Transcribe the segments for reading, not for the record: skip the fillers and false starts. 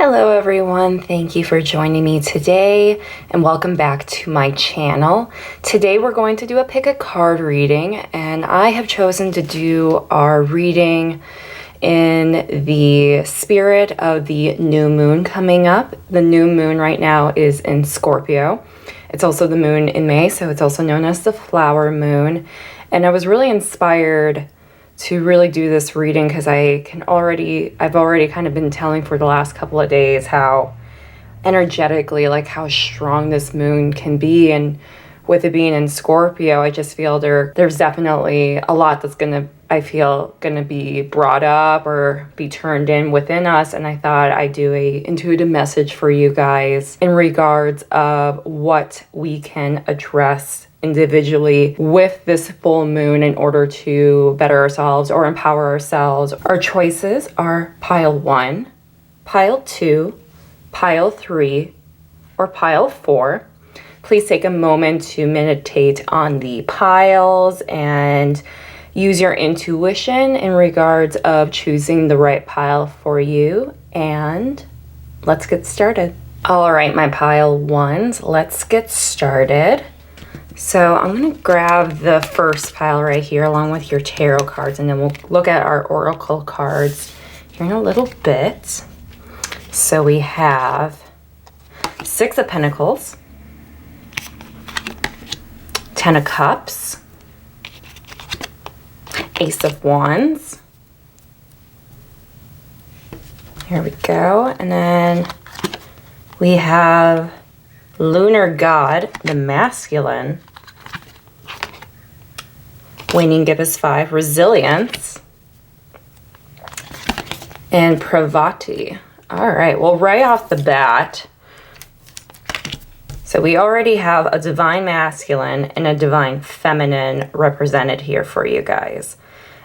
Hello everyone, thank you for joining me today and welcome back to my channel. Today we're going to do a pick a card reading, and I have chosen to do our reading in the spirit of the new moon coming up. The new moon right now is in Scorpio. It's also the moon in May, so it's also known as the flower moon. And I was really inspired to really do this reading because I've already kind of been telling for the last couple of days how energetically, like how strong this moon can be. And with it being in Scorpio, I just feel there's definitely a lot that's gonna be brought up or be turned in within us. And I thought I'd do a intuitive message for you guys in regards of what we can address individually with this full moon in order to better ourselves or empower ourselves. Our choices are pile 1, pile 2, pile 3, or pile 4. Please take a moment to meditate on the piles and use your intuition in regards of choosing the right pile for you. And let's get started. All right, my pile 1s, let's get started. So I'm going to grab the first pile right here along with your tarot cards, and then we'll look at our oracle cards here in a little bit. So we have 6 of Pentacles, 10 of Cups, Ace of Wands. Here we go. And then we have Lunar God, the masculine. Winning give us 5, Resilience, and Pravati. All right, well, right off the bat, so we already have a divine masculine and a divine feminine represented here for you guys.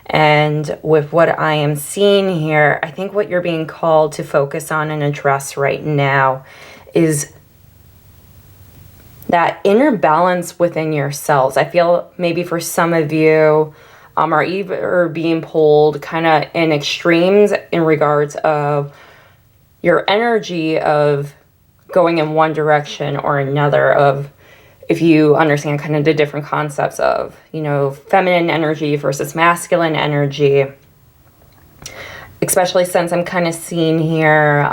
And with what I am seeing here, I think what you're being called to focus on and address right now is that inner balance within yourselves. I feel maybe for some of you are either being pulled kind of in extremes in regards of your energy of going in one direction or another, of if you understand kind of the different concepts of, feminine energy versus masculine energy, especially since I'm kind of seeing here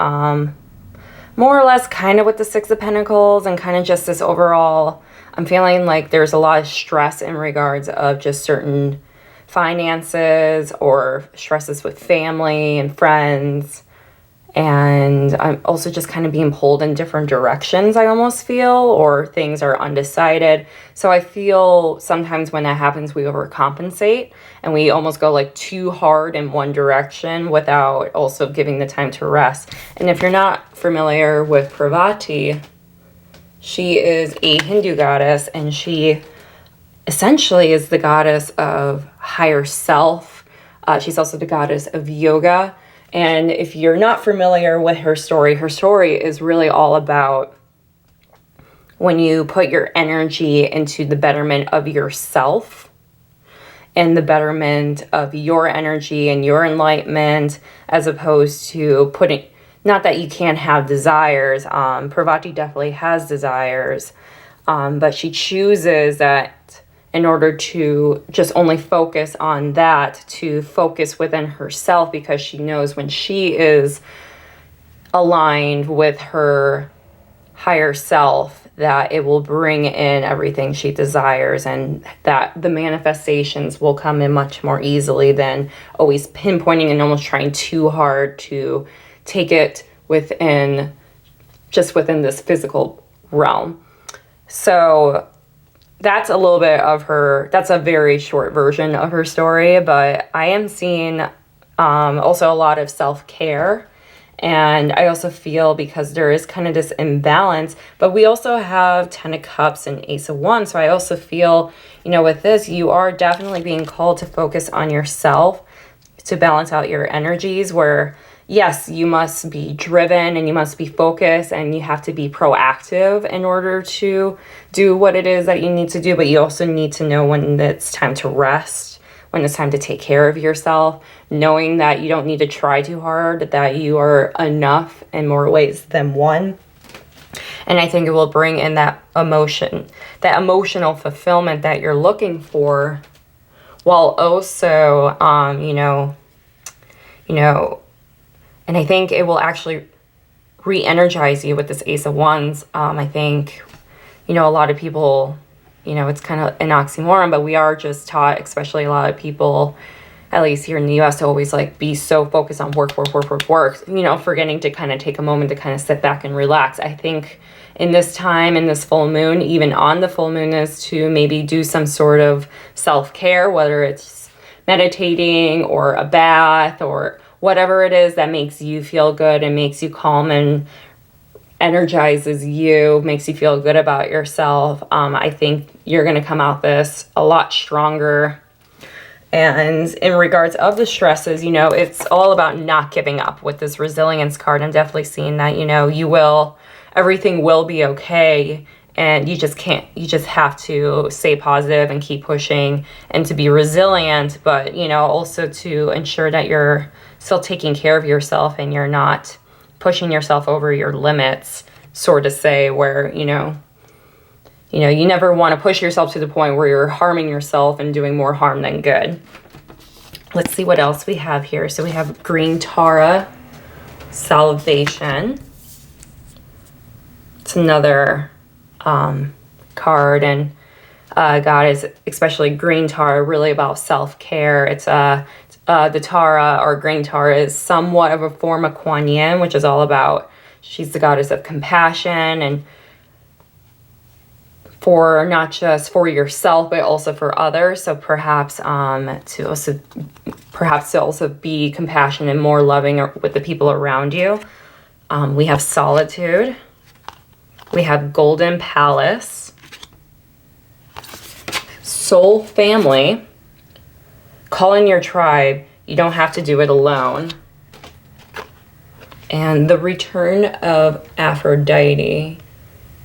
more or less kind of with the 6 of Pentacles and kind of just this overall, I'm feeling like there's a lot of stress in regards of just certain finances or stresses with family and friends. And I'm also just kind of being pulled in different directions, I almost feel, or things are undecided. So I feel sometimes when that happens, we overcompensate and we almost go like too hard in one direction without also giving the time to rest. And if you're not familiar with Pravati, she is a Hindu goddess, and she essentially is the goddess of higher self. She's also the goddess of yoga. And if you're not familiar with her story is really all about when you put your energy into the betterment of yourself and the betterment of your energy and your enlightenment, as opposed to not that you can't have desires. Pravati definitely has desires, but she chooses that in order to just only focus on that, to focus within herself, because she knows when she is aligned with her higher self that it will bring in everything she desires, and that the manifestations will come in much more easily than always pinpointing and almost trying too hard to take it within this physical realm. So that's a little bit of that's a very short version of her story, but I am seeing also a lot of self-care. And I also feel, because there is kind of this imbalance, but we also have 10 of Cups and Ace of Wands. So I also feel, with this, you are definitely being called to focus on yourself, to balance out your energies, where yes, you must be driven and you must be focused and you have to be proactive in order to do what it is that you need to do, but you also need to know when it's time to rest, when it's time to take care of yourself, knowing that you don't need to try too hard, that you are enough in more ways than one. And I think it will bring in that emotion, that emotional fulfillment that you're looking for, while also, and I think it will actually re-energize you with this Ace of Wands. I think, a lot of people, it's kind of an oxymoron, but we are just taught, especially a lot of people, at least here in the US, to always like be so focused on work, forgetting to kind of take a moment to kind of sit back and relax. I think in this time, in this full moon, even on the full moon, is to maybe do some sort of self-care, whether it's meditating or a bath or whatever it is that makes you feel good and makes you calm and energizes you, makes you feel good about yourself. I think you're going to come out this a lot stronger. And in regards of the stresses, it's all about not giving up with this resilience card. I'm definitely seeing that, everything will be okay. And you just have to stay positive and keep pushing and to be resilient, but, also to ensure that you're still taking care of yourself and you're not pushing yourself over your limits, sort of say, where, you never want to push yourself to the point where you're harming yourself and doing more harm than good. Let's see what else we have here. So we have Green Tara, Salvation. It's another card, and God is, especially Green Tara, really about self-care. It's the Tara, or Green Tara, is somewhat of a form of Kuan Yin, which is all about, she's the goddess of compassion, and for not just for yourself, but also for others. So perhaps to also be compassionate and more loving with the people around you. We have Solitude. We have Golden Palace. Soul Family. Call in your tribe. You don't have to do it alone. And the Return of Aphrodite.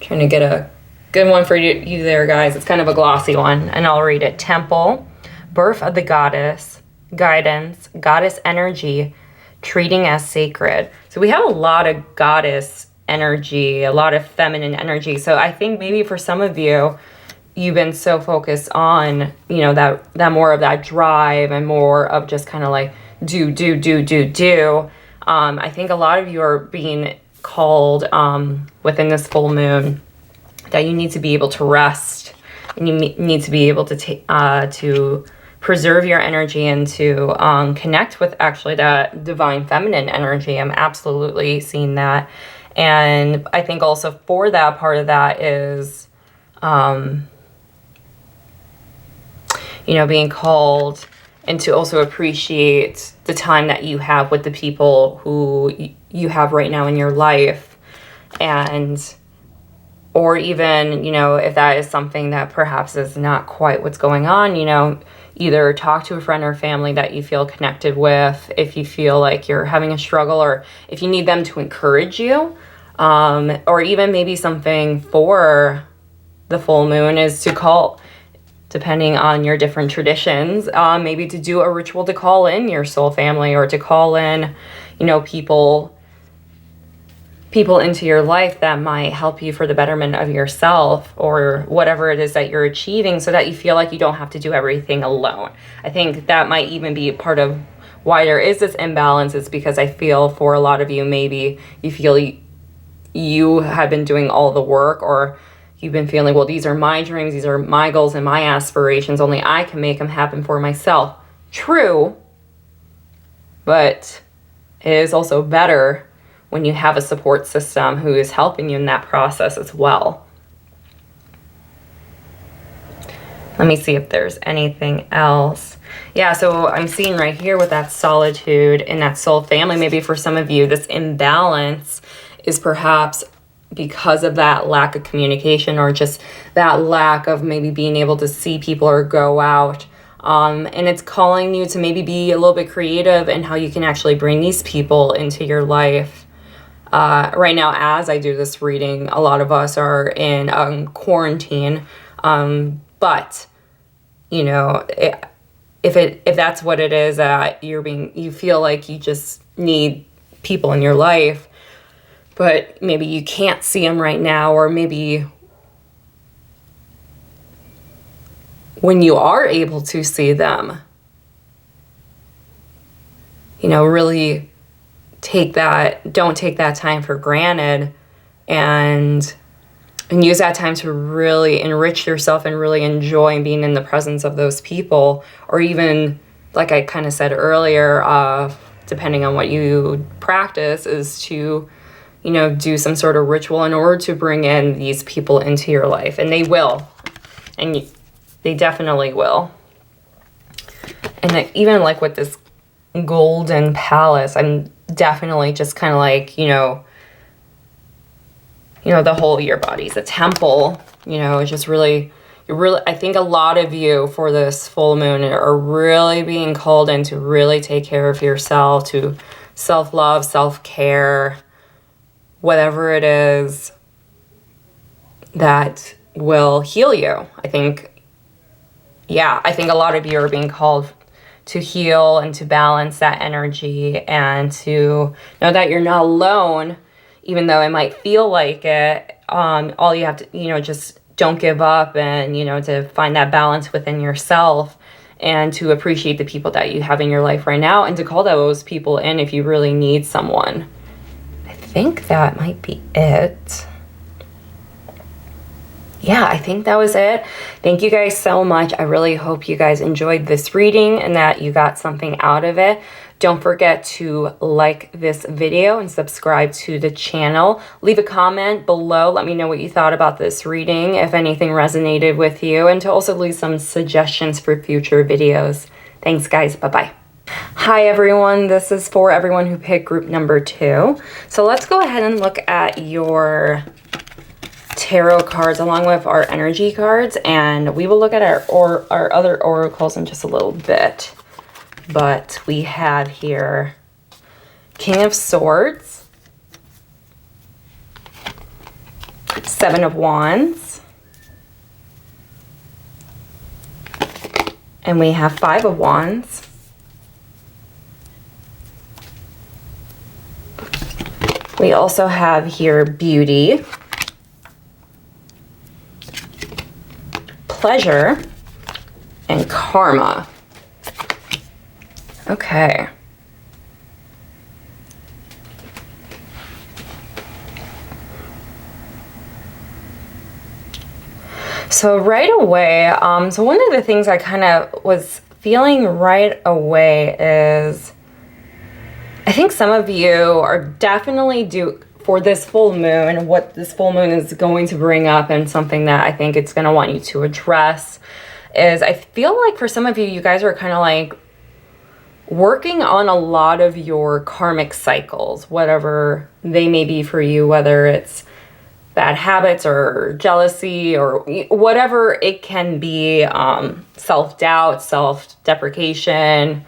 Trying to get a good one for you there, guys. It's kind of a glossy one, and I'll read it. Temple. Birth of the Goddess. Guidance. Goddess energy. Treating as sacred. So we have a lot of goddess energy, a lot of feminine energy. So I think maybe for some of you, you've been so focused on, that more of that drive and more of just kind of like do. I think a lot of you are being called within this full moon that you need to be able to rest, and you need to be able to preserve your energy and to connect with actually that divine feminine energy. I'm absolutely seeing that. And I think also for that, part of that is being called and to also appreciate the time that you have with the people who you have right now in your life. And, or even, if that is something that perhaps is not quite what's going on, either talk to a friend or family that you feel connected with if you feel like you're having a struggle, or if you need them to encourage you, or even maybe something for the full moon is to call, depending on your different traditions, maybe to do a ritual to call in your soul family, or to call in, people into your life that might help you for the betterment of yourself, or whatever it is that you're achieving, so that you feel like you don't have to do everything alone. I think that might even be part of why there is this imbalance, is because I feel for a lot of you, maybe you feel you have been doing all the work, or you've been feeling, well, these are my dreams, these are my goals and my aspirations, only I can make them happen for myself. True, but it is also better when you have a support system who is helping you in that process as well. Let me see if there's anything else. Yeah, so I'm seeing right here with that Solitude and that soul family, maybe for some of you, this imbalance is perhaps because of that lack of communication, or just that lack of maybe being able to see people or go out. And it's calling you to maybe be a little bit creative in how you can actually bring these people into your life. Right now, as I do this reading, a lot of us are in quarantine. But, if that's what it is, that you feel like you just need people in your life, but maybe you can't see them right now, or maybe when you are able to see them, really don't take that time for granted, and use that time to really enrich yourself and really enjoy being in the presence of those people. Or even, like I kind of said earlier, depending on what you practice, is to, do some sort of ritual in order to bring in these people into your life. And they will. And they definitely will. And even like with this golden palace, I'm definitely just kind of like, the whole of your body's a temple. It's just really, I think a lot of you for this full moon are really being called in to really take care of yourself, to self-love, self-care, whatever it is that will heal you. I think a lot of you are being called to heal and to balance that energy, and to know that you're not alone. Even though it might feel like it, all you have to, just don't give up, and, to find that balance within yourself, and to appreciate the people that you have in your life right now, and to call those people in if you really need someone. I think that might be it. Yeah, I think that was it. Thank you guys so much. I really hope you guys enjoyed this reading and that you got something out of it. Don't forget to like this video and subscribe to the channel. Leave a comment below. Let me know what you thought about this reading, if anything resonated with you, and to also leave some suggestions for future videos. Thanks, guys. Bye-bye. Hi, everyone. This is for everyone who picked group number 2. So let's go ahead and look at your tarot cards along with our energy cards, and we will look at our other oracles in just a little bit. But we have here King of Swords, 7 of Wands, and we have 5 of Wands, we also have here Beauty, Pleasure, and Karma. Okay. So right away, so one of the things I kind of was feeling right away is, I think some of you are definitely for this full moon, what this full moon is going to bring up, and something that I think it's going to want you to address is, I feel like for some of you, you guys are kind of like working on a lot of your karmic cycles, whatever they may be for you, whether it's bad habits or jealousy or whatever it can be, self-doubt, self-deprecation,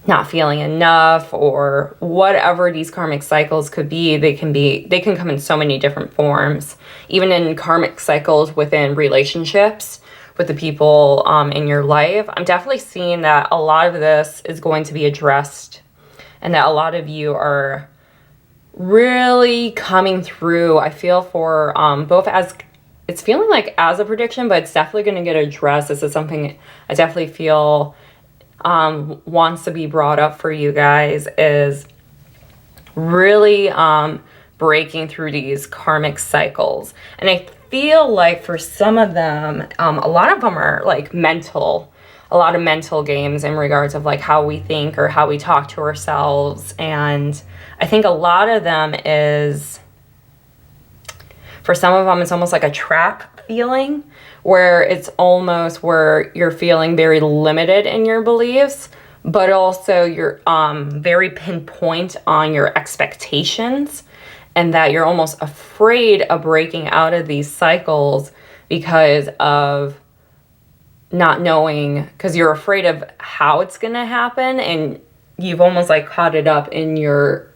not feeling enough, or whatever these karmic cycles could be. They can come in so many different forms, even in karmic cycles within relationships with the people in your life. I'm definitely seeing that a lot of this is going to be addressed, and that a lot of you are really coming through. I feel for both, as it's feeling like as a prediction, but it's definitely going to get addressed. This is something I definitely feel wants to be brought up for you guys, is really breaking through these karmic cycles. And I feel like for some of them, a lot of them are like a lot of mental games in regards of like how we think or how we talk to ourselves. And I think a lot of them is, for some of them, it's almost like a trap feeling, where it's almost where you're feeling very limited in your beliefs, but also you're very pinpoint on your expectations, and that you're almost afraid of breaking out of these cycles because of not knowing, because you're afraid of how it's going to happen, and you've almost like caught it up in your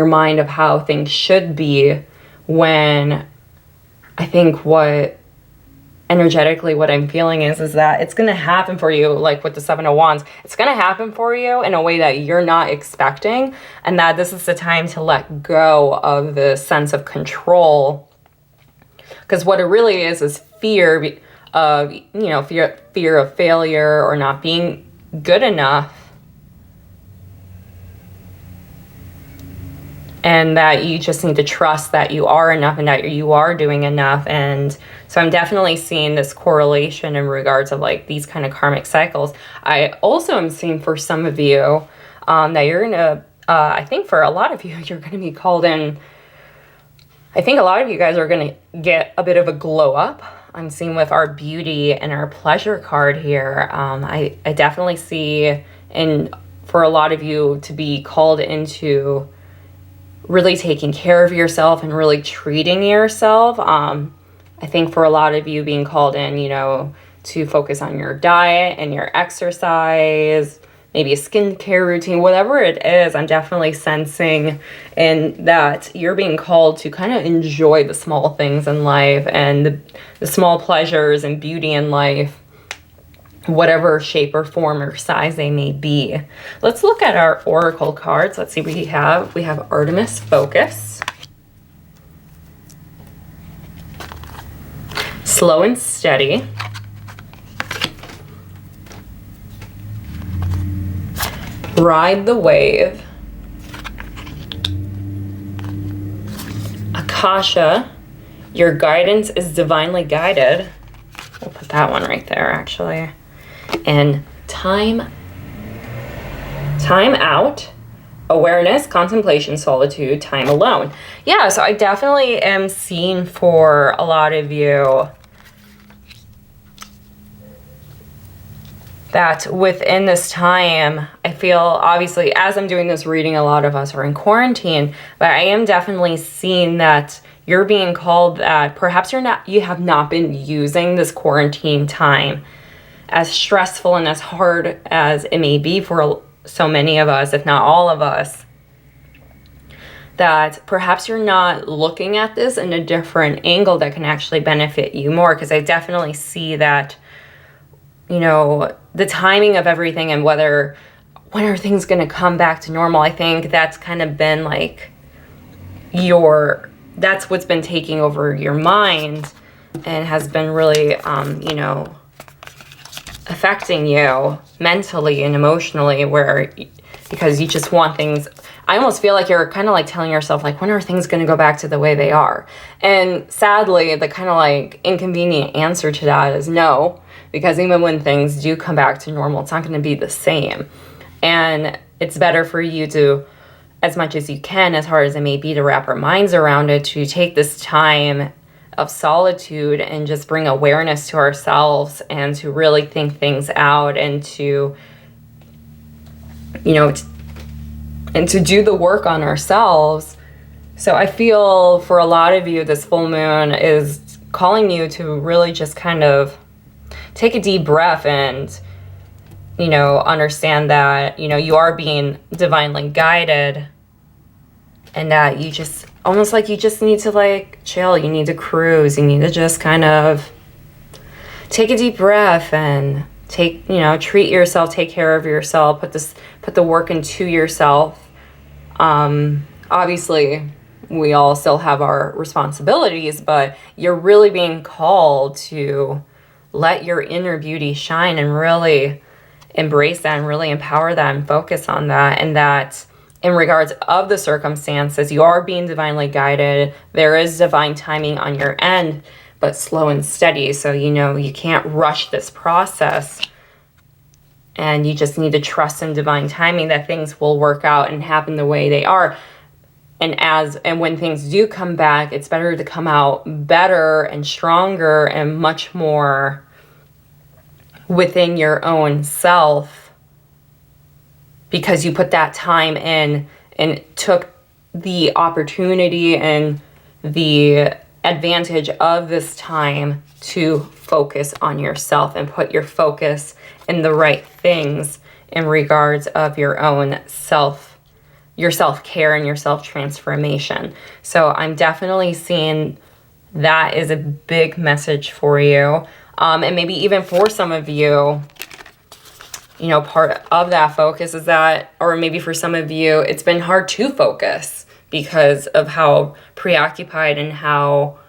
mind of how things should be, when I think what energetically what I'm feeling is that it's going to happen for you, like with the Seven of Wands. It's going to happen for you in a way that you're not expecting, and that this is the time to let go of the sense of control. Because what it really is fear of, you know, fear of failure or not being good enough. And that you just need to trust that you are enough and that you are doing enough. And so I'm definitely seeing this correlation in regards of like these kind of karmic cycles. I also am seeing for some of you that you're going to, I think for a lot of you, you're going to be called in. I think a lot of you guys are going to get a bit of a glow up. I'm seeing with our beauty and our pleasure card here. I definitely see, and for a lot of you to be called into really taking care of yourself and really treating yourself. I think for a lot of you being called in, you know, to focus on your diet and your exercise, maybe a skincare routine, whatever it is, I'm definitely sensing in that you're being called to kind of enjoy the small things in life and the small pleasures and beauty in life, whatever shape or form or size they may be. Let's look at our oracle cards. Let's see what we have. We have Artemis Focus, Slow and Steady, Ride the Wave, Akasha, Your Guidance is Divinely Guided. We'll put that one right there, actually. And time out, awareness, contemplation, solitude, time alone. Yeah, so I definitely am seeing for a lot of you that within this time, I feel obviously as I'm doing this reading, a lot of us are in quarantine, but I am definitely seeing that you're being called that perhaps you have not been using this quarantine time, as stressful and as hard as it may be for so many of us, if not all of us, that perhaps you're not looking at this in a different angle that can actually benefit you more. Because I definitely see that, you know, the timing of everything and when are things going to come back to normal, I think that's kind of been like that's what's been taking over your mind and has been really, you know, affecting you mentally and emotionally, because you just want things. I almost feel like you're kind of like telling yourself, like, when are things going to go back to the way they are? And sadly, the kind of like inconvenient answer to that is no, because even when things do come back to normal, it's not going to be the same. And it's better for you to, as much as you can, as hard as it may be, to wrap our minds around it, to take this time of solitude and just bring awareness to ourselves and to really think things out and to, you know, and to do the work on ourselves. So I feel for a lot of you, this full moon is calling you to really just kind of take a deep breath and, you know, understand that, you know, you are being divinely guided and that you just, almost like you just need to like chill. You need to cruise. You need to just kind of take a deep breath and treat yourself, take care of yourself, put the work into yourself. Obviously we all still have our responsibilities, but you're really being called to let your inner beauty shine and really embrace that and really empower that and focus on that. And that in regards of the circumstances, you are being divinely guided. There is divine timing on your end, but slow and steady. So, you know, you can't rush this process. And you just need to trust in divine timing that things will work out and happen the way they are. And when things do come back, it's better to come out better and stronger and much more within your own self, because you put that time in and took the opportunity and the advantage of this time to focus on yourself and put your focus in the right things in regards of your own your self-care and your self-transformation. So I'm definitely seeing That is a big message for you. And maybe even for some of you, you know, part of that focus is that, or maybe for some of you, it's been hard to focus because of how preoccupied and how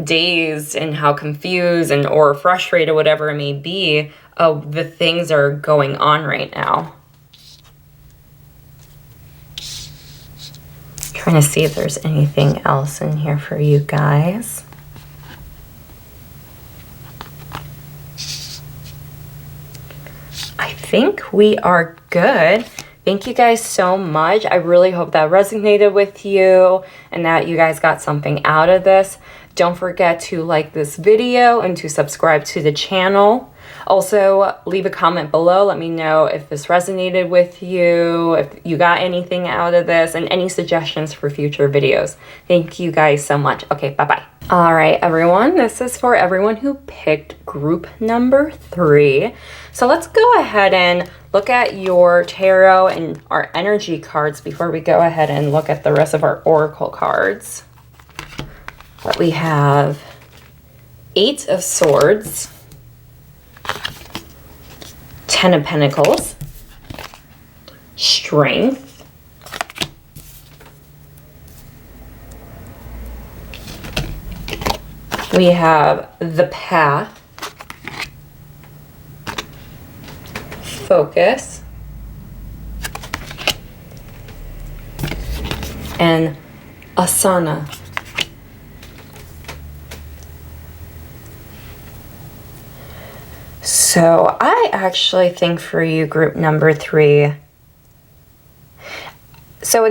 dazed and how confused and or frustrated, whatever it may be, of the things are going on right now. Trying to see if there's anything else in here for you guys. I think we are good. Thank you guys so much. I really hope that resonated with you and that you guys got something out of this. Don't forget to like this video and to subscribe to the channel. Also, leave a comment below. Let me know if this resonated with you, if you got anything out of this, and any suggestions for future videos. Thank you guys so much. Okay, bye-bye. All right, everyone. This is for everyone who picked group number 3. So let's go ahead and look at your tarot and our energy cards before we go ahead and look at the rest of our oracle cards. But we have 8 of Swords, 10 of Pentacles, Strength, we have the Path, Focus, and Asana. So I actually think for you, group number 3, so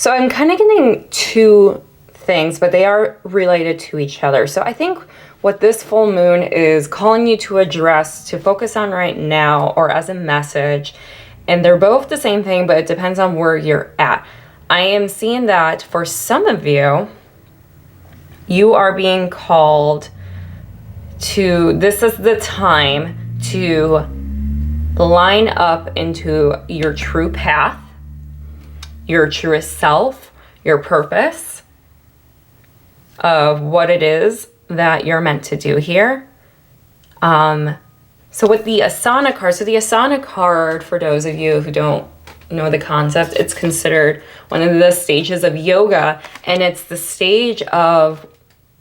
I'm kind of getting 2 things, but they are related to each other. So I think what this full moon is calling you to address, to focus on right now, or as a message, and they're both the same thing, but it depends on where you're at. I am seeing that for some of you, you are being called to, this is the time to line up into your true path, your truest self, your purpose of what it is that you're meant to do here. So with the Asana card, so the Asana card, for those of you who don't know the concept, it's considered one of the stages of yoga, and it's the stage of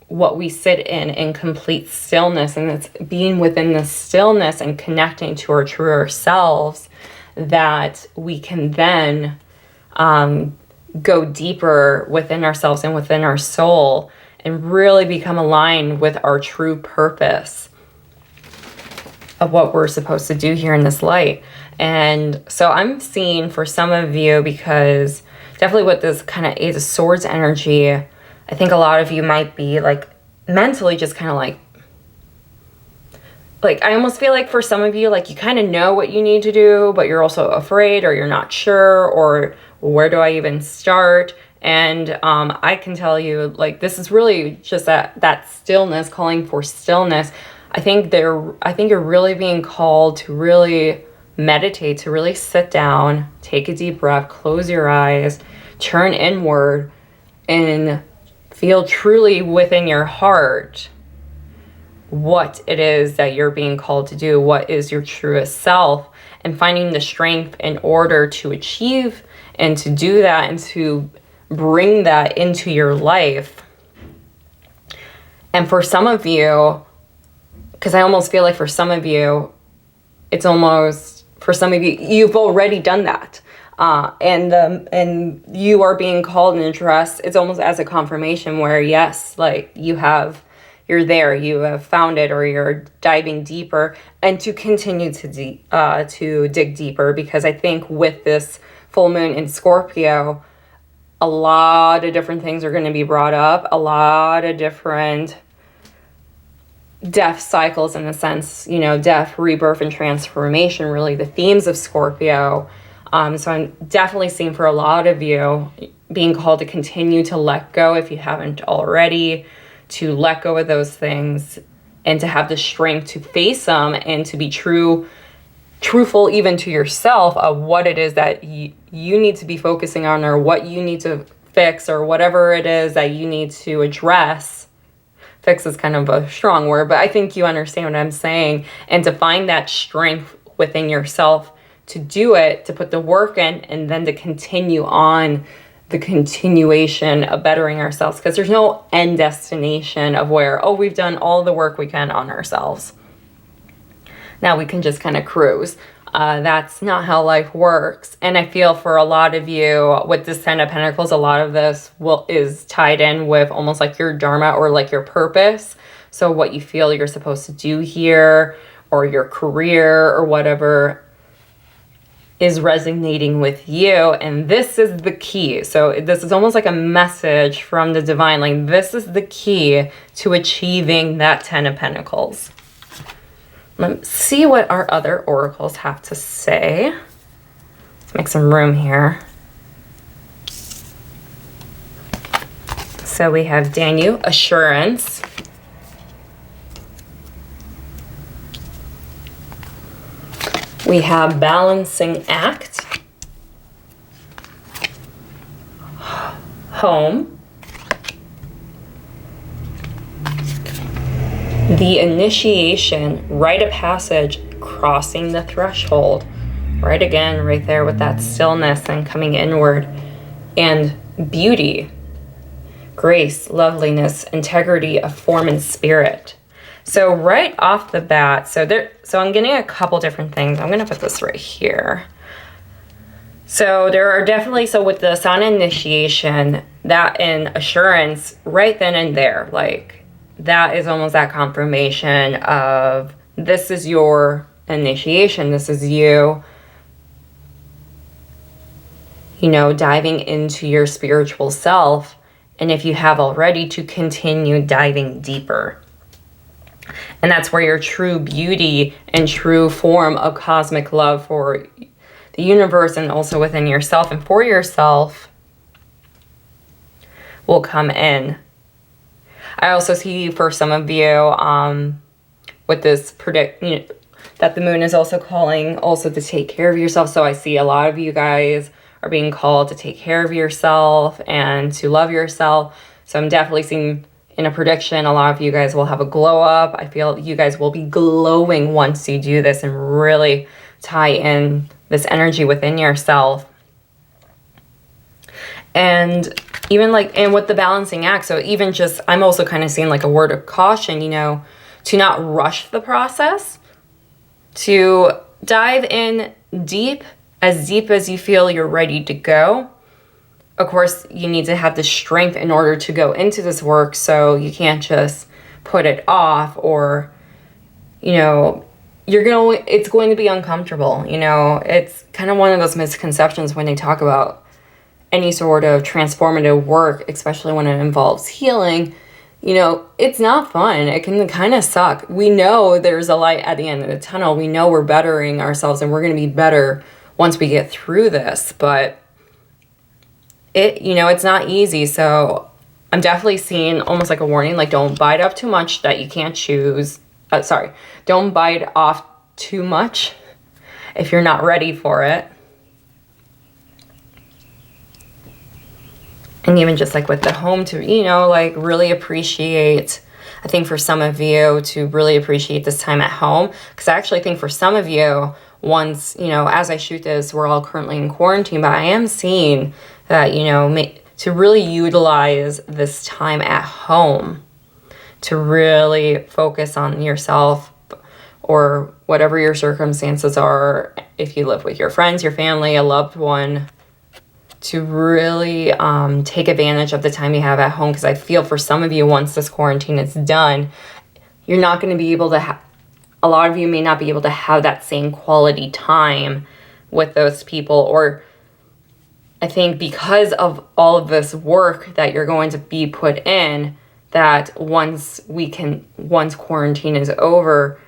what we sit in complete stillness, and it's being within the stillness and connecting to our truer selves that we can then go deeper within ourselves and within our soul and really become aligned with our true purpose of what we're supposed to do here in this light. And so I'm seeing for some of you, because definitely with this kind of 8 of Swords energy, I think a lot of you might be like mentally just kind of like I almost feel like for some of you, like you kind of know what you need to do, but you're also afraid, or you're not sure, or where do I even start? And I can tell you, like, this is really just that stillness, calling for stillness. I think you're really being called to really meditate, to really sit down, take a deep breath, close your eyes, turn inward, and feel truly within your heart what it is that you're being called to do, what is your truest self, and finding the strength in order to achieve and to do that and to bring that into your life. And for some of you, because I almost feel like for some of you, it's almost, for some of you, you've already done that. And you are being called and addressed. It's almost as a confirmation where, yes, like you're there, you have found it, or you're diving deeper, and to continue to dig deeper, because I think with this full moon in Scorpio, a lot of different things are going to be brought up, a lot of different death cycles, in a sense, you know, death, rebirth, and transformation, really the themes of Scorpio. So I'm definitely seeing for a lot of you being called to continue to let go, if you haven't already, to let go of those things and to have the strength to face them and to be truthful even to yourself of what it is that you need to be focusing on, or what you need to fix, or whatever it is that you need to address fix is kind of a strong word, but I think you understand what I'm saying. And to find that strength within yourself to do it, to put the work in, and then to continue on the continuation of bettering ourselves, because there's no end destination of where, oh, we've done all the work we can on ourselves. Now we can just kind of cruise. That's not how life works. And I feel for a lot of you with this Ten of Pentacles, a lot of this is tied in with almost like your dharma or like your purpose. So what you feel you're supposed to do here, or your career or whatever is resonating with you. And this is the key. So this is almost like a message from the divine. Like, this is the key to achieving that Ten of Pentacles. Let's see what our other oracles have to say. Let's make some room here. So we have Daniel, assurance. We have balancing act. Home. The initiation, rite of passage, crossing the threshold. Right again, right there with that stillness and coming inward. And beauty, grace, loveliness, integrity of form and spirit. So right off the bat, so I'm getting a couple different things. I'm gonna put this right here. So there are definitely, so with the Sun initiation, that in assurance, right then and there, like that is almost that confirmation of this is your initiation. This is you, you know, diving into your spiritual self. And if you have already, to continue diving deeper. And that's where your true beauty and true form of cosmic love for the universe and also within yourself and for yourself will come in. I also see for some of you with this that the moon is also calling also to take care of yourself. So I see a lot of you guys are being called to take care of yourself and to love yourself. So I'm definitely seeing in a prediction, a lot of you guys will have a glow up. I feel you guys will be glowing once you do this and really tie in this energy within yourself. And even like, and with the balancing act, so even just, I'm also kind of seeing like a word of caution, you know, to not rush the process, to dive in deep as you feel you're ready to go. Of course, you need to have the strength in order to go into this work, so you can't just put it off, or, you know, it's going to be uncomfortable. You know, it's kind of one of those misconceptions when they talk about any sort of transformative work, especially when it involves healing. You know, it's not fun. It can kind of suck. We know there's a light at the end of the tunnel. We know we're bettering ourselves and we're going to be better once we get through this, but it's not easy. So I'm definitely seeing almost like a warning, like don't bite off too much that you can't choose. Don't bite off too much if you're not ready for it. And even just like with the home to, like really appreciate, I think for some of you to really appreciate this time at home. Because I actually think for some of you, once, as I shoot this, we're all currently in quarantine, but I am seeing that, to really utilize this time at home to really focus on yourself or whatever your circumstances are. If you live with your friends, your family, a loved one, to really take advantage of the time you have at home. Because I feel for some of you, once this quarantine is done, you're not going to be able to a lot of you may not be able to have that same quality time with those people. Or I think because of all of this work that you're going to be put in, that once quarantine is over,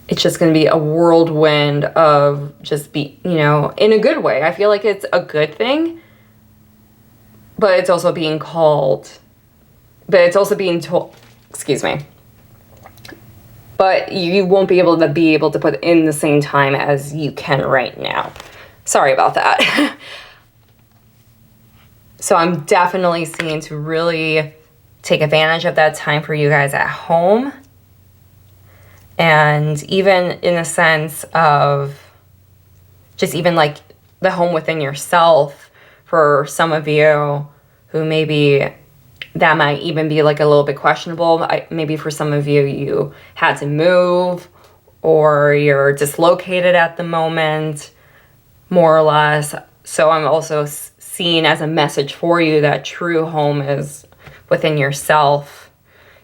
it's just going to be a whirlwind of just in a good way. I feel like it's a good thing, but it's also being told, excuse me, but you won't be able to put in the same time as you can right now. Sorry about that. So I'm definitely seeing to really take advantage of that time for you guys at home. And even in a sense of just even like the home within yourself, for some of you who maybe that might even be like a little bit questionable. Maybe for some of you, you had to move, or you're dislocated at the moment, more or less. So I'm also seeing as a message for you that true home is within yourself,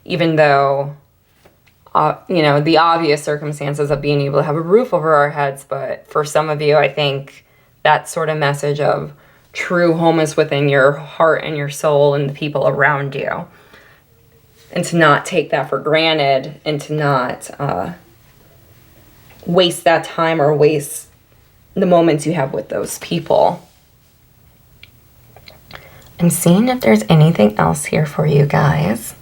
even though, you know, the obvious circumstances of being able to have a roof over our heads. But for some of you, I think that sort of message of true home is within your heart and your soul and the people around you. And to not take that for granted, and to not waste that time or waste the moments you have with those people. I'm seeing if there's anything else here for you guys.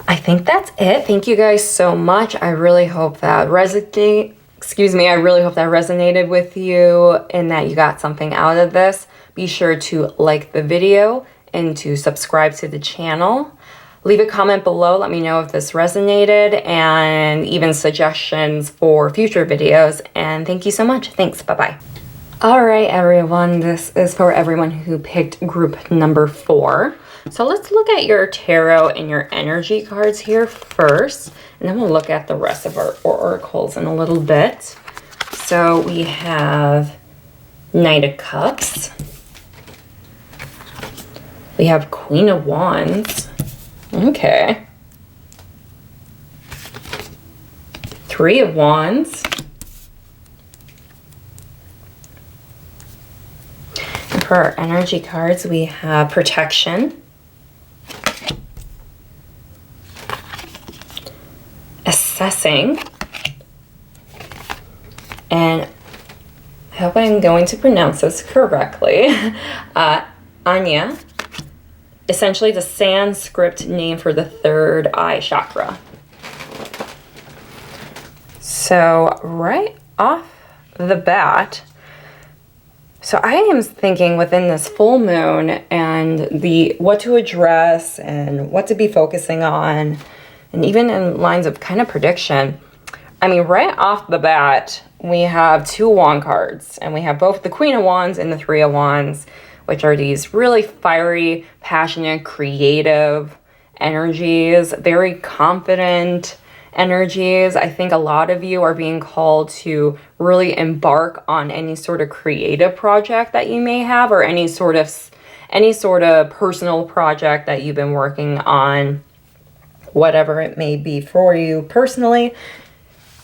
I think that's it. Thank you guys so much. I really hope that resonated with you and that you got something out of this. Be sure to like the video and to subscribe to the channel. Leave a comment below. Let me know if this resonated, and even suggestions for future videos. And thank you so much. Thanks. Bye-bye. All right, everyone. This is for everyone who picked group number 4. So let's look at your tarot and your energy cards here first, and then we'll look at the rest of our oracles in a little bit. So we have Knight of Cups. We have Queen of Wands. Okay. 3 of Wands. And for our energy cards, we have Protection. Assessing. And I hope I'm going to pronounce this correctly. Anya. Essentially the Sanskrit name for the third eye chakra. So right off the bat, so I am thinking within this full moon and the what to address and what to be focusing on, and even in lines of kind of prediction. I mean, right off the bat, we have 2 wand cards, and we have both the Queen of Wands and the 3 of Wands, which are these really fiery, passionate, creative energies, very confident energies. I think a lot of you are being called to really embark on any sort of creative project that you may have, or any sort of personal project that you've been working on, whatever it may be for you personally.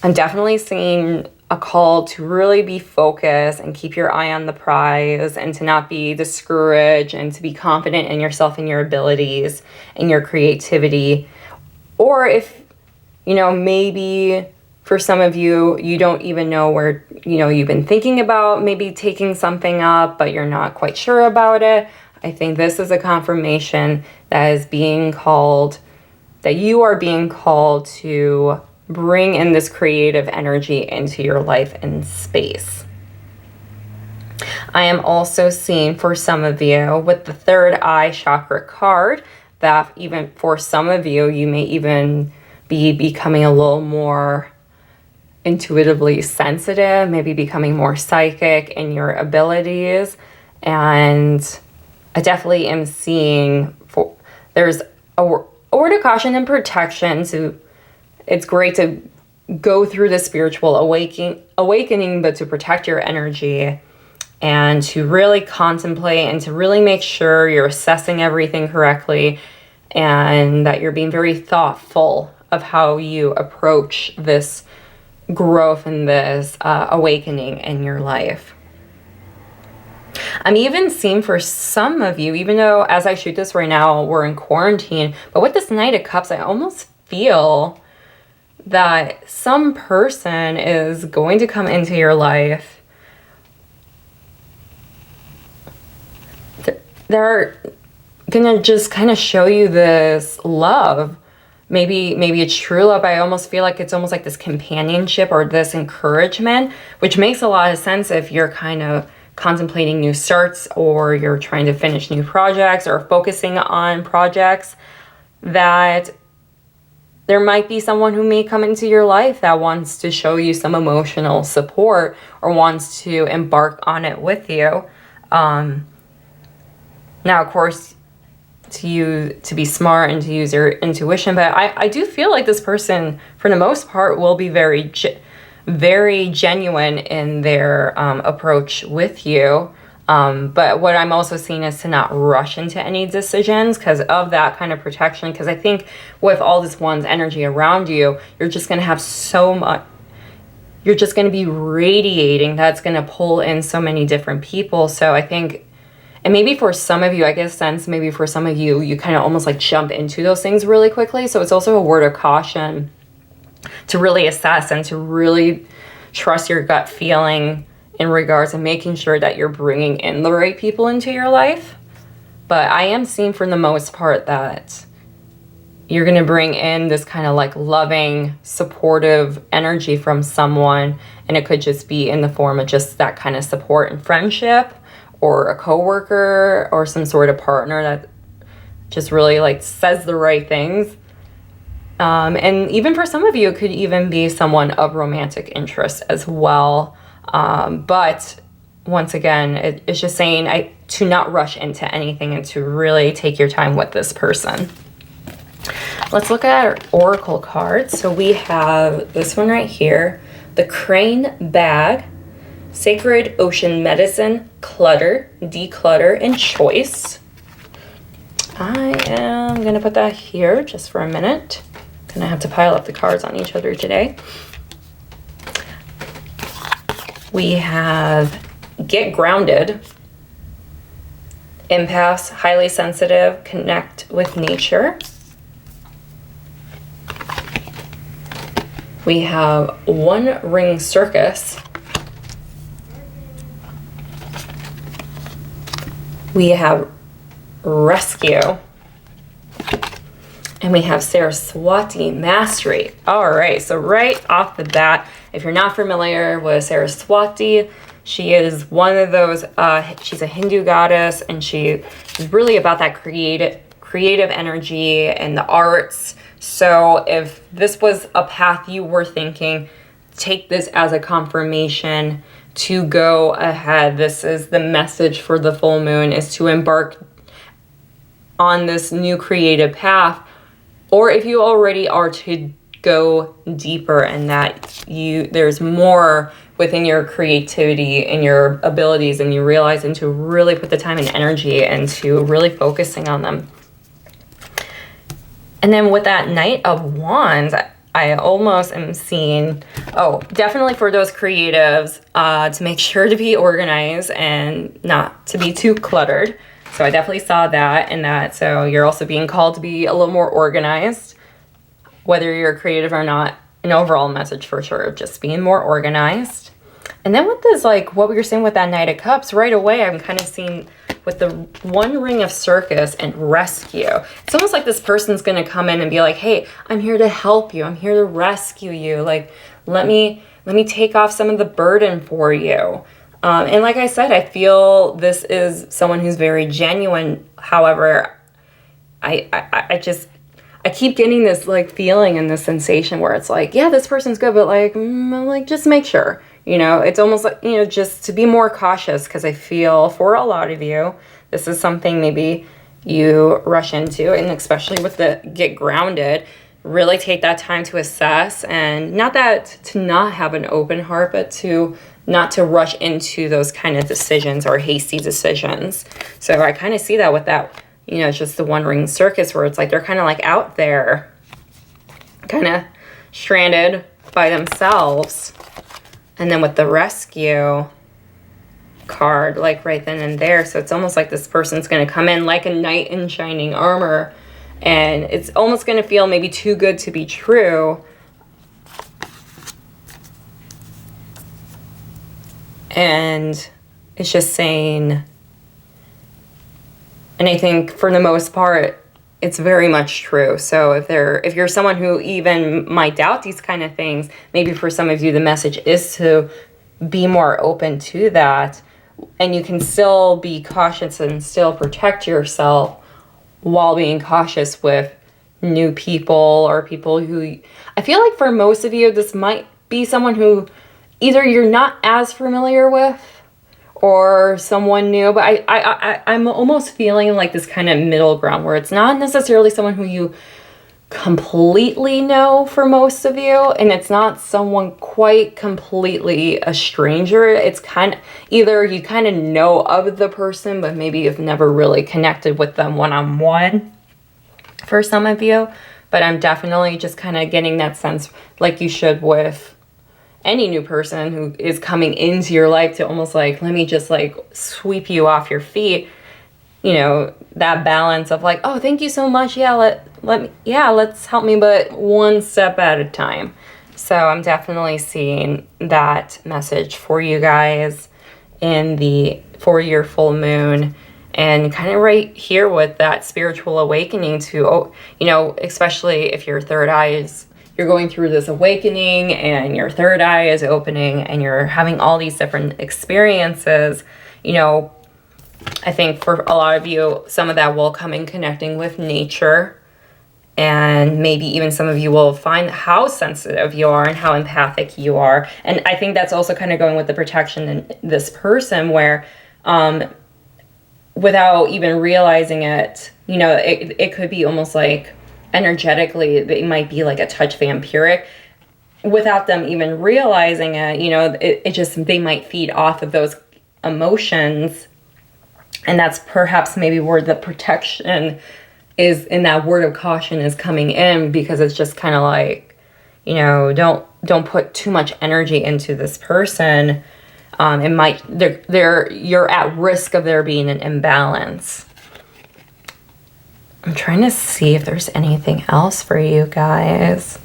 I'm definitely seeing a call to really be focused and keep your eye on the prize, and to not be discouraged, and to be confident in yourself and your abilities and your creativity. Or if, you know, maybe for some of you, you don't even know where, you know, you've been thinking about maybe taking something up, but you're not quite sure about it. I think this is a confirmation that is being called, that you are being called to bring in this creative energy into your life and space. I am also seeing for some of you with the third eye chakra card that even for some of you, you may even be becoming a little more intuitively sensitive, maybe becoming more psychic in your abilities. And I definitely am seeing there's a word of caution and protection. So it's great to go through the spiritual awakening, but to protect your energy and to really contemplate and to really make sure you're assessing everything correctly, and that you're being very thoughtful of how you approach this growth and this awakening in your life. I'm even seeing for some of you, even though as I shoot this right now, we're in quarantine, but with this Knight of Cups, I almost feel that some person is going to come into your life. They're gonna just kind of show you this love. Maybe it's true love. I almost feel like it's almost like this companionship or this encouragement, which makes a lot of sense if you're kind of contemplating new starts, or you're trying to finish new projects or focusing on projects, that there might be someone who may come into your life that wants to show you some emotional support or wants to embark on it with you. Now, of course, to be smart and to use your intuition, but I do feel like this person, for the most part, will be very genuine in their approach with you. But what I'm also seeing is to not rush into any decisions because of that kind of protection. Because I think with all this one's energy around you, you're just going to have so much, you're just going to be radiating that's going to pull in so many different people. So I think, and maybe for some of you, I get a sense, maybe for some of you, you kind of almost like jump into those things really quickly. So it's also a word of caution to really assess and to really trust your gut feeling in regards to making sure that you're bringing in the right people into your life. But I am seeing for the most part that you're going to bring in this kind of like loving, supportive energy from someone. And it could just be in the form of just that kind of support and friendship, or a coworker, or some sort of partner that just really like says the right things. And even for some of you, it could even be someone of romantic interest as well. But once again, it's just saying to not rush into anything and to really take your time with this person. Let's look at our oracle cards. So we have this one right here, the Crane Bag, Sacred Ocean Medicine, Clutter, Declutter, and Choice. I am going to put that here just for a minute. Gonna have to pile up the cards on each other today. We have Get Grounded, Empaths, Highly Sensitive, Connect with Nature. We have One Ring Circus. We have Rescue. And we have Saraswati Mastery. All right, so right off the bat, if you're not familiar with Saraswati, she is one of those, she's a Hindu goddess, and she is really about that creative energy and the arts. So if this was a path you were thinking, take this as a confirmation to go ahead. This is the message for the full moon, is to embark on this new creative path. Or if you already are, to go deeper, and that there's more within your creativity and your abilities, and you realize, and to really put the time and energy into really focusing on them. And then with that Knight of Wands, I almost am seeing, definitely for those creatives, to make sure to be organized and not to be too cluttered. So I definitely saw that in that. So you're also being called to be a little more organized, whether you're creative or not. An overall message for sure, just being more organized. And then with this, like what we were saying with that Knight of Cups, right away I'm kind of seeing with the One Ring of Circus and Rescue. It's almost like this person's going to come in and be like, hey, I'm here to help you. I'm here to rescue you. Like, let me take off some of the burden for you. And like I said, I feel this is someone who's very genuine. However, I keep getting this like feeling and this sensation where it's like, yeah, this person's good, but like just make sure, it's almost like, just to be more cautious, because I feel for a lot of you, this is something maybe you rush into, and especially with the Get Grounded, really take that time to assess, and not that to not have an open heart, but to not to rush into those kind of decisions or hasty decisions. So I kind of see that with that, it's just the One Ring Circus, where it's like they're kind of like out there, kind of stranded by themselves. And then with the Rescue card, like right then and there. So it's almost like this person's going to come in like a knight in shining armor, and it's almost going to feel maybe too good to be true. And it's just saying, and I think for the most part, it's very much true. So if you're someone who even might doubt these kind of things, maybe for some of you, the message is to be more open to that, and you can still be cautious and still protect yourself while being cautious with new people or people who, I feel like for most of you, this might be someone who either you're not as familiar with or someone new, but I'm almost feeling like this kind of middle ground where it's not necessarily someone who you completely know for most of you, and it's not someone quite completely a stranger. It's kind of either you kind of know of the person, but maybe you've never really connected with them one-on-one for some of you. But I'm definitely just kind of getting that sense, like you should with any new person who is coming into your life, to almost like, let me just like sweep you off your feet. You know, that balance of like, oh, thank you so much. Yeah, let's help me, but one step at a time. So I'm definitely seeing that message for you guys for your full moon, and kind of right here with that spiritual awakening to, you know, especially if your third eye is, you're going through this awakening and your third eye is opening and you're having all these different experiences, you know, I think for a lot of you, some of that will come in connecting with nature, and maybe even some of you will find how sensitive you are and how empathic you are. And I think that's also kind of going with the protection in this person where, without even realizing it, you know, it could be almost like energetically, they might be like a touch vampiric without them even realizing it. You know, it just, they might feed off of those emotions. And that's perhaps maybe where the protection is, in that word of caution is coming in, because it's just kind of like, you know, don't put too much energy into this person. It might, you're at risk of there being an imbalance. I'm trying to see if there's anything else for you guys.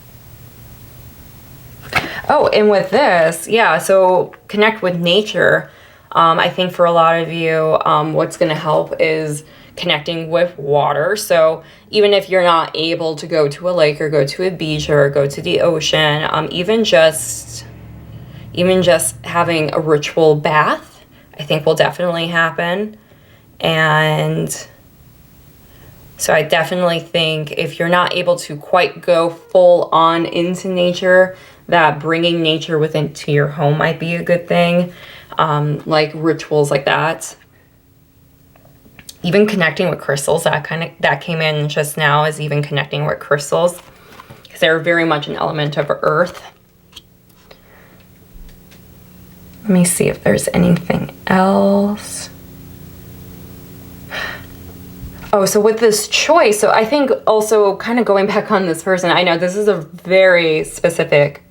Oh, and with this, yeah, so connect with nature. I think for a lot of you, what's going to help is connecting with water. So even if you're not able to go to a lake or go to a beach or go to the ocean, even just having a ritual bath, I think will definitely happen. And so I definitely think if you're not able to quite go full on into nature, that bringing nature into your home might be a good thing. Like rituals like that. Even connecting with crystals, that came in just now, is even connecting with crystals, because they're very much an element of earth. Let me see if there's anything else. Oh, so with this choice, so I think also kind of going back on this person, I know this is a very specific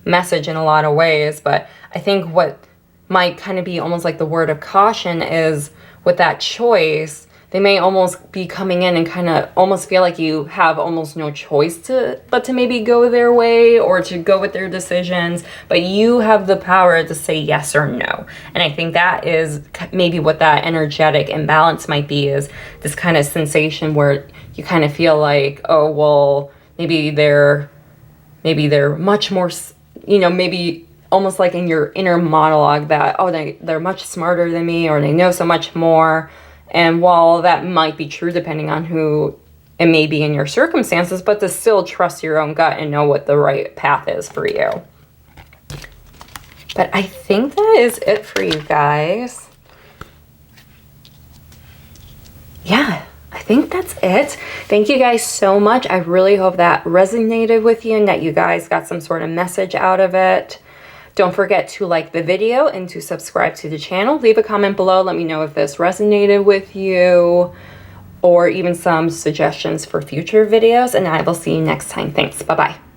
message in a lot of ways, but I think what might kind of be almost like the word of caution is with that choice, they may almost be coming in and kind of almost feel like you have almost no choice but to maybe go their way or to go with their decisions, but you have the power to say yes or no. And I think that is maybe what that energetic imbalance might be, is this kind of sensation where you kind of feel like, oh, well, maybe they're much more, you know, maybe almost like in your inner monologue that, oh, they're much smarter than me, or they know so much more. And while that might be true depending on who it may be in your circumstances, but to still trust your own gut and know what the right path is for you. But I think that is it for you guys. Yeah, I think that's it. Thank you guys so much. I really hope that resonated with you and that you guys got some sort of message out of it. Don't forget to like the video and to subscribe to the channel. Leave a comment below. Let me know if this resonated with you, or even some suggestions for future videos, and I will see you next time. Thanks. Bye-bye.